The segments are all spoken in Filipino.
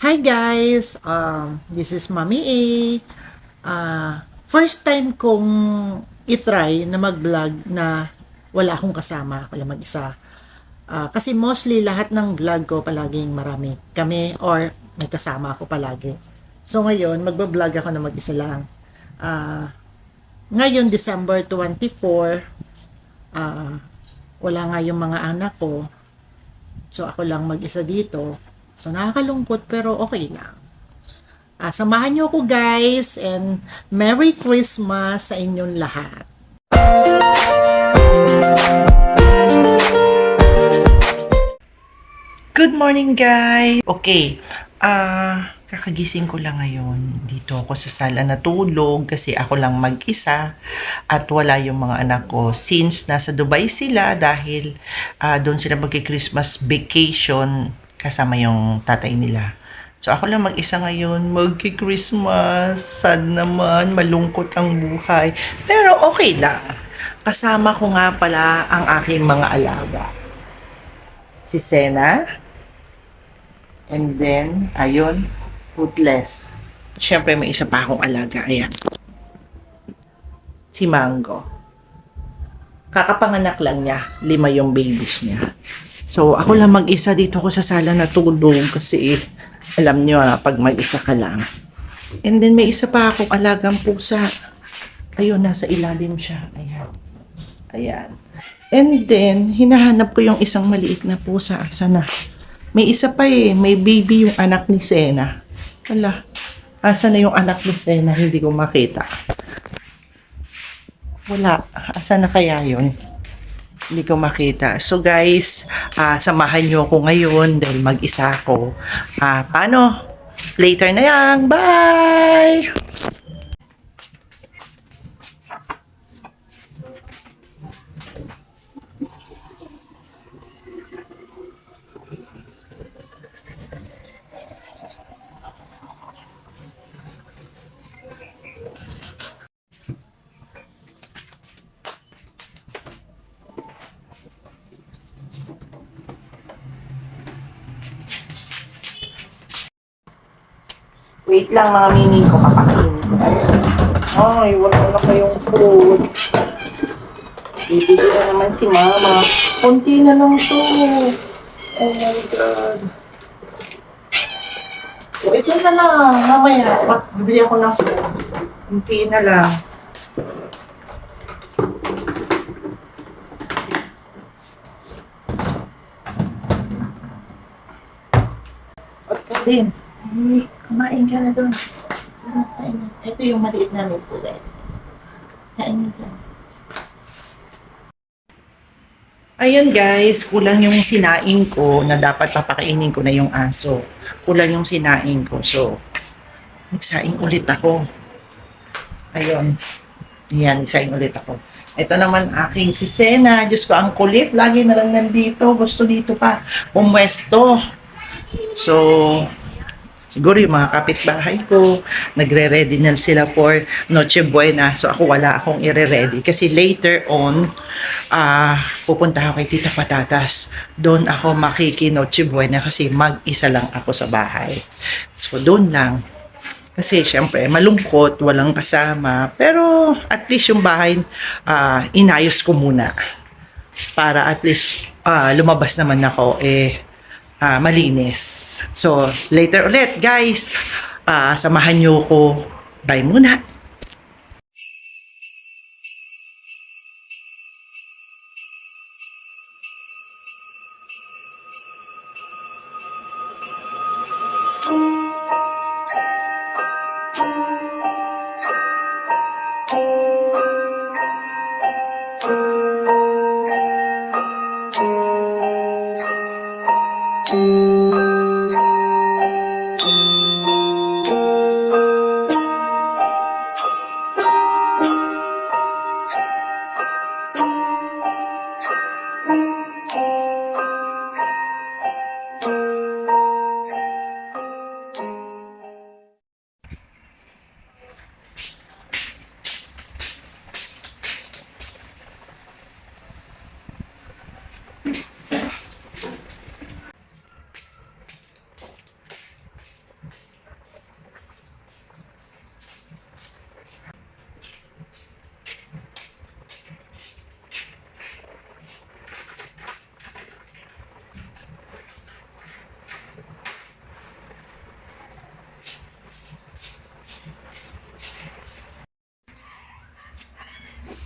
Hi guys, this is Mami A. First time kong itry na mag-vlog na wala akong kasama, ako lang mag-isa. Kasi mostly lahat ng vlog ko palaging marami kami or may kasama ako palagi. So ngayon, magba-vlog ako na mag-isa lang. Ngayon, December 24, wala nga yung mga anak ko. So ako lang mag-isa dito. So nakakalungkot pero okay lang. Samahan niyo ako guys and Merry Christmas sa inyong lahat. Good morning guys! Okay, kakagising ko lang ngayon. Dito ako sa sala natulog kasi ako lang mag-isa at wala yung mga anak ko. Since nasa Dubai sila dahil doon sila magki-Christmas vacation kasama yung tatay nila. So ako lang mag-isa ngayon, magki-Christmas. Sad naman, malungkot ang buhay. Pero okay lang. Kasama ko nga pala ang aking mga alaga. Si Sena. And then, ayun, Rootless. Siyempre may isa pa akong alaga. Ayan. Si Mango. Kakapanganak lang niya. 5 yung babies niya. So ako lang mag-isa dito ko sa sala natulog kasi alam nyo pag mag-isa ka lang. And then may isa pa akong alagang pusa. Ayun, nasa ilalim siya. Ayan. Ayan. And then, hinahanap ko yung isang maliit na pusa. Sana. May isa pa may baby yung anak ni Sena. Wala. Asa na yung anak ni Sena? Hindi ko makita. Wala. Asa na kaya yun? Hindi ko makita. So guys, samahan nyo ako ngayon dahil mag-isa ako. Paano? Later na yan. Bye! Wait lang mga mini ko, papakainin ko. Ay, wala na kayong food. Bibili na naman si mama. Kunti na lang to. Oh my God. So, ito na lang. Mamaya, bibili ako ng food. Kunti na lang. At ka din. Kumain ka na doon. Ito yung maliit namin pulay. Kain mo dyan. Ayun guys, kulang yung sinaing ko na dapat papakainin ko na yung aso. Kulang yung sinaing ko. So, nagsaing ulit ako. Ayun. Yan, nagsaing ulit ako. Ito naman aking si Sena. Diyos ko, ang kulit. Lagi na lang nandito. Gusto dito pa. Pumwesto. So, siguro yung mga kapitbahay ko, nagre-ready na sila for Noche Buena. So ako wala akong ire-ready. Kasi later on, pupunta ako kay Tita Patatas. Doon ako makiki-Noche Buena kasi mag-isa lang ako sa bahay. So doon lang. Kasi syempre, malungkot, walang kasama. Pero at least yung bahay, inayos ko muna. Para at least lumabas naman ako, malinis. So, later ulit, guys. Samahan nyo ko. Bye muna.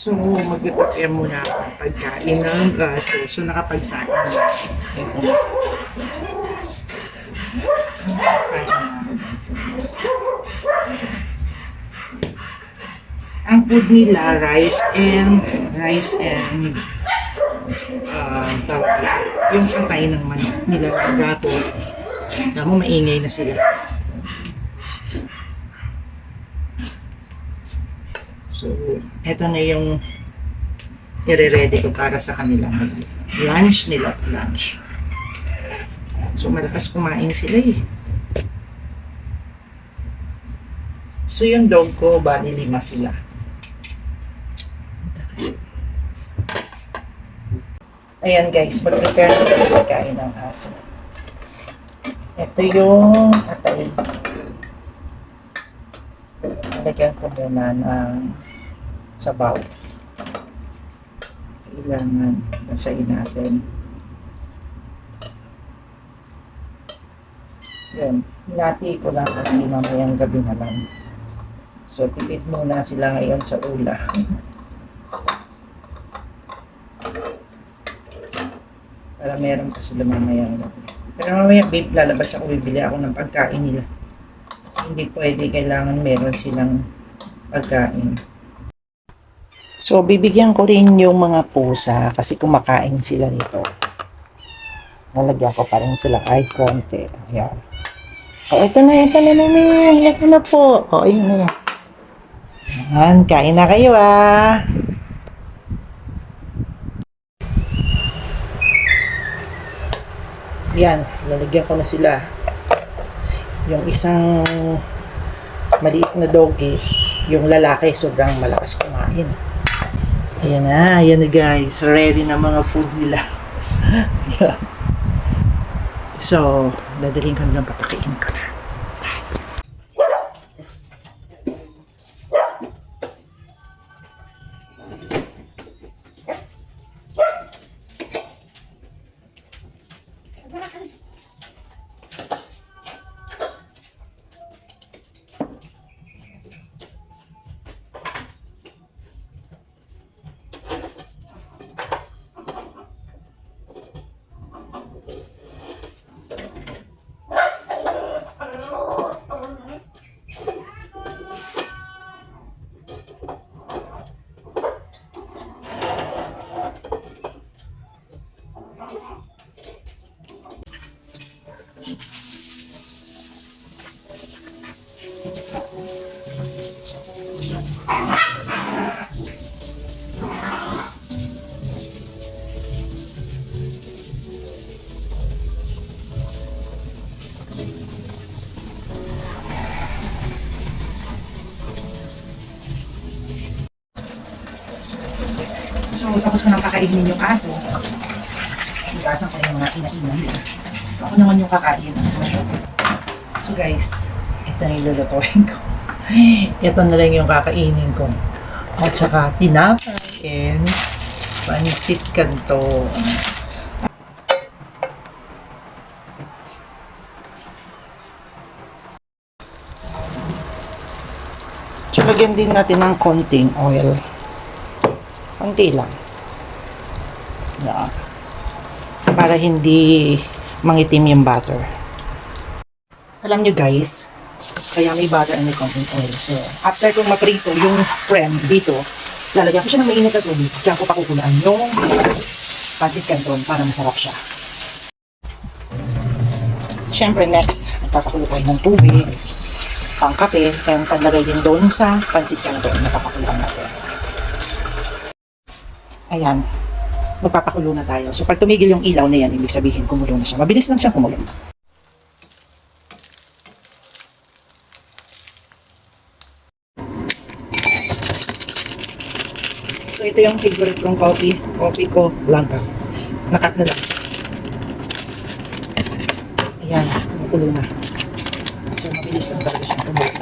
So, mag-prepare muna ako ng pagkain ng aso. So, nakapagsain na. Ito. Ang food nila, tawag yung patay ng manok nila, gato. Tama, maingay na sila. So, eto na yung i-ready ko para sa kanilang lunch nila. Lunch. So, malakas kumain sila eh. So, yung dog ko, bali 5 sila. Ayan guys, mag-prepare na yung pagkain ng aso. Ito yung atay. Nalagyan ko muna ng sabaw. Kailangan basahin natin. Yun. Hinati ko lang kasi mamayang gabi naman. So, tipid muna sila ngayon sa ula. Para meron pa sila mamayang gabi. Pero mamaya, babe, lalabas ako, bibili ako ng pagkain nila. Kasi hindi pwede, kailangan meron silang pagkain. So, bibigyan ko rin yung mga pusa kasi kumakain sila nito. Nalagyan ko pa rin sila kahit konti. Ayan. O, ito na namin. Ito na po. O, ayan na yan. Ayan, kain na kayo ah. Yan, lalagyan ko na sila. Yung isang maliit na doggy, yung lalaki, sobrang malakas kumain. Ayan na guys. Ready na mga food nila. So, dadaling ko nilang papakain ko na. So, tapos ko nang kakainin yung aso. Higasan ko yung mga inainan nila. So, ako naman yung kakain. So, guys, ito yung lulutuin ko. Ito na lang yung kakainin ko. At saka, tinapay and pansit kanto. So, lagyan din natin ng konting oil. Konti lang. Yan. Para hindi mangitim yung butter. Alam nyo guys, kaya may butter and may konting oil. So, after kong maprito yung creme dito, lalagyan ko siya ng mainit na tubig. Diyan ko pakukulaan yung pancit canton para masarap siya. Siyempre next, nagpapakulo tayo ng tubig, pang kape, kaya panlagay din doon sa pancit canton na papakulaan natin. Ayan, magpapakulo na tayo. So, pag tumigil yung ilaw na yan, ibig sabihin, kumulo na siya. Mabilis lang siya kumulo. So, ito yung favorite kong coffee. Coffee ko, blanca. Nakat na lang. Ayan, kumukulo na. So, mabilis lang talaga siya kumulo.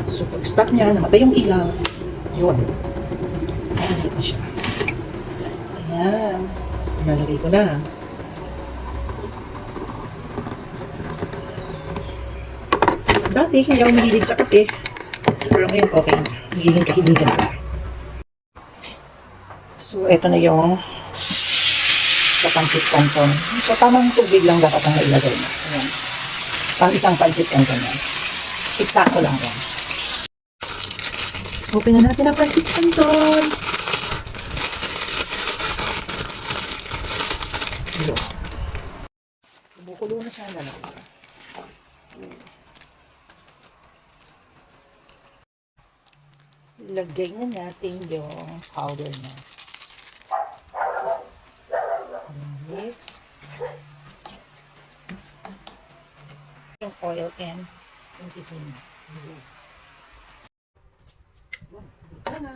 So, pag-stop niya, namatay yung ilaw. Yun. Ayan, ito siya. Ayan. Nalagay ko na. Dati, hindi ako mahilig sa kape. Pero ngayon, okay na. Nagiging kahiligan na. So, eto na yung sa pancit canton. So, tamang tubig lang dapat ang nailagay mo. Ayan. Pang isang pancit canton yan. Eksakto lang yan. Open na natin ang pancit canton. Ayan. Kumukulo na siya na lang. Lagay na natin yung powder na. Mix. Yung oil and yung seasoning. Ito na.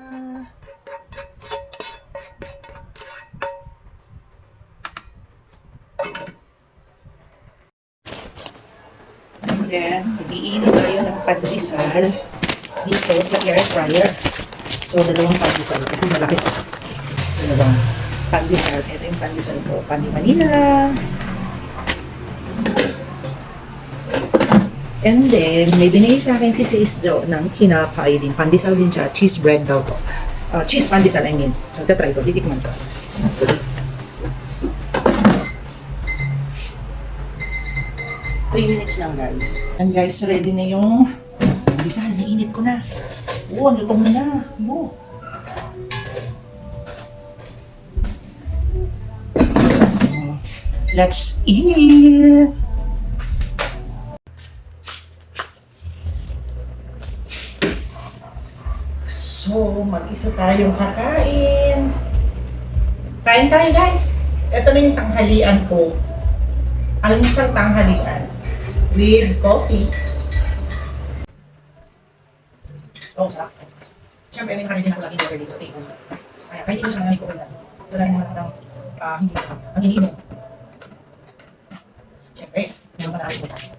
And then, mag-iinit tayo ng pandesal dito sa air fryer. So, dalawang pandesal kasi malaki. Dalawang pandesal. Ito yung pandesal ko. Pani Manila. And then, may binigay sa akin si Sis Jo ng kinapay din. Pandesal din siya. Cheese bread daw to. Cheese pandesal, I mean. So, try ko. Titikman ko. 3 minutes lang, guys. And guys, ready na yung pandesal. Niinit ko na. Oo, luto mo na. Oo. Let's eat! So, mag-isa tayong kakain. Kain tayo, guys. Ito na yung tanghalian ko. Almusal tanghalian. With coffee. Oh, sakto. Siyempre, may nakalagay na ako laging water dito sa table. Kaya, kahit ito siya nanay ko ulan. Sa lang naman ng ang iniinom. Siyempre, hindi naman nakakit ko tayo.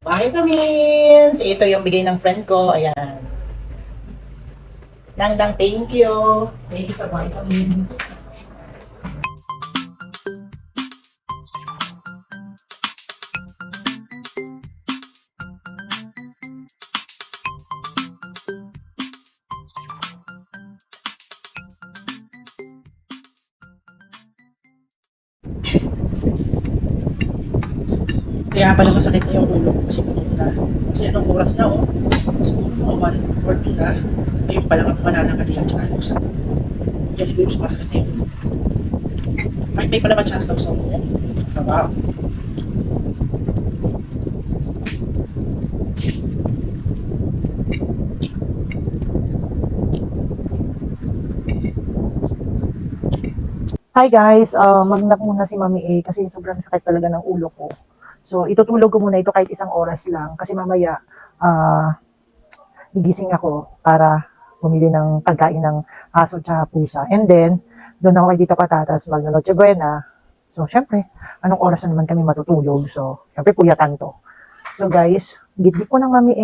Vitamins! Ito yung bigay ng friend ko. Ayan. Nangdang, thank you. Thank you sa vitamins. Kaya pala masakit na yung ulo ko kasi puno na. Kasi anong oras na, oh. Siguro mga 1 or 2 na. Ayun pala ang mananangalihan tsaka ano sa yan, siguro sumasakit na yung ulo. May pala siya sa usaw mo. Wow. Hi guys, mag-knock muna si Mami A kasi sobrang sakit talaga ng ulo ko. So, itutulog ko muna ito kahit 1 oras lang kasi mamaya gigising ako para bumili ng pagkain ng aso at pusa. And then, doon ako kay Tita Patatas mag-Noche Buena. So, syempre, anong oras na naman kami matutulog? So, syempre, puyatan to. So, guys, gitgit po ng Mami